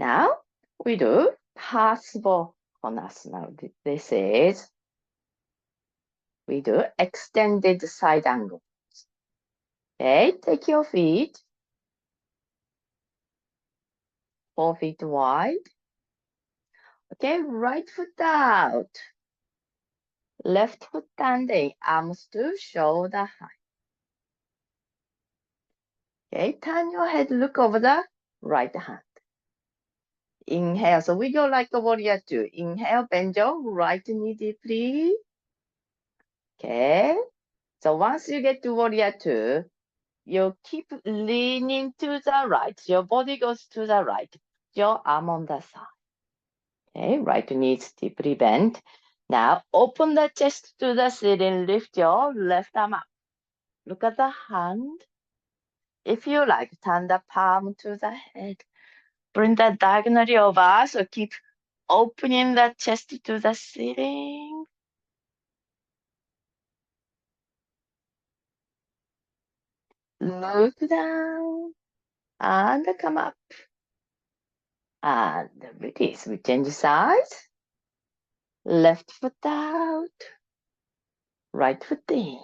Now we do Parsvakonasana. This is, we do extended side angle. Okay, take your feet 4 feet wide. Okay, right foot out. Left foot standing, arms to shoulder height. Okay, turn your head, look over the right hand. Inhale, so we go like a warrior two. Inhale, bend your right knee deeply. Okay, so once you get to warrior two, you keep leaning to the right. Your body goes to the right. Your arm on the side. Okay, right knee is deeply bent. Now open the chest to the ceiling. Lift your left arm up. Look at the hand. If you like, turn the palm to the head. Bring that diagonally over. So keep opening the chest to the ceiling. Look down and come up. And release. We change sides. Left foot out. Right foot in.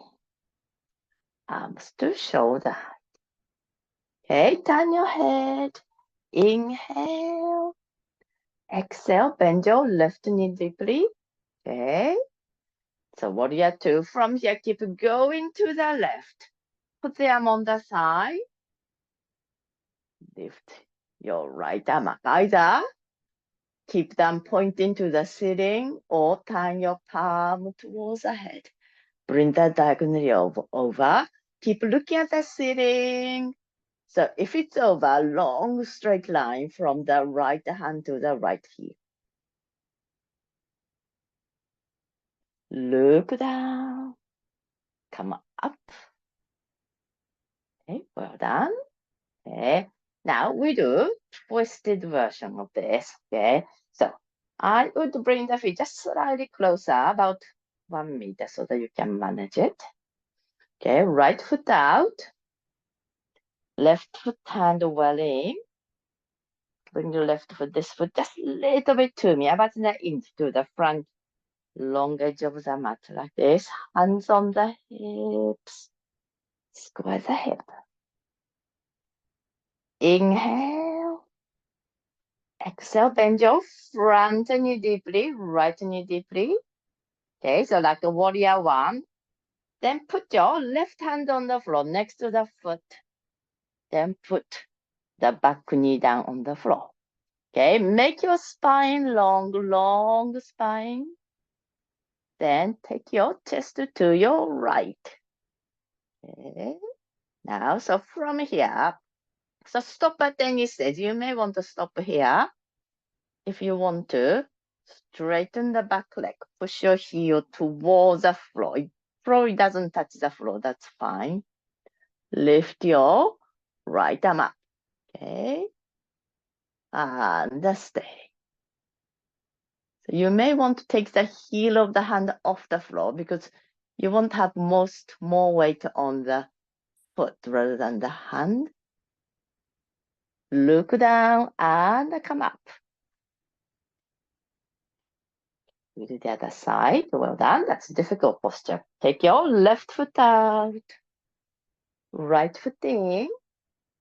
Arms to shoulder. Okay, turn your head. Inhale. Exhale, bend your left knee deeply. Okay. So warrior two. From here, keep going to the left. Put the arm on the side. Lift your right arm up. Either keep them pointing to the ceiling or turn your palm towards the head. Bring that diagonally over. Keep looking at the ceiling. So if it's over, long straight line from the right hand to the right heel. Look down. Come up. Okay, well done. Okay, now we do twisted version of this. Okay, so I would bring the feet just slightly closer, about 1 meter, so that you can manage it. Okay, right foot out, left foot hand well in. Bring your left foot, this foot, just a little bit to me, about an inch to the front, long edge of the mat, like this. Hands on the hips, square the hip. Inhale. Exhale, bend your front knee deeply, right knee deeply. Okay, so like a warrior one. Then put your left hand on the floor next to the foot. Then put the back knee down on the floor. Okay, make your spine long, long spine. Then take your chest to your right. Okay, now, so from here, so stop at any stage. You may want to stop here if you want to. Straighten the back leg. Push your heel towards the floor. If floor doesn't touch the floor, that's fine. Lift your right arm up. Okay. And stay. So you may want to take the heel of the hand off the floor because you won't have more weight on the foot rather than the hand. Look down and come up. We do the other side. Well done. That's a difficult posture. Take your left foot out. Right foot in.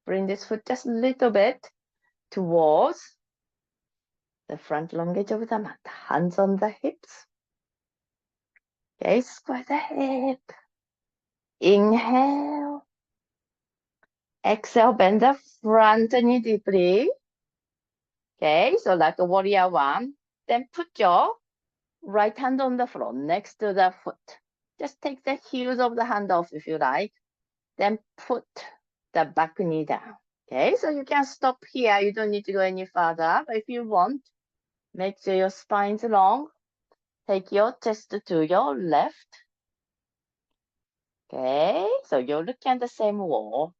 Bring this foot just a little bit towards the front long edge of the mat. Hands on the hips. Okay, square the hip. Inhale. Exhale, bend the front knee deeply. Okay, so like a warrior one. Then put your right hand on the floor next to the foot. Just take the heels of the hand off if you like. Then put the back knee down. Okay, so you can stop here. You don't need to go any further. But if you want, make sure your spine's long. Take your chest to your left. Okay, so you're looking at the same wall.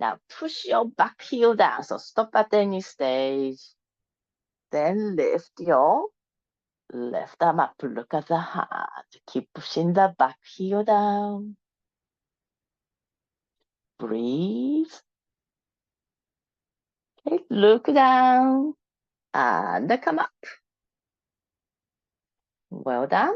Now push your back heel down. So stop at any stage. Then lift your left arm up. Look at the hand. Keep pushing the back heel down. Breathe. Okay, look down. and come up. Well done.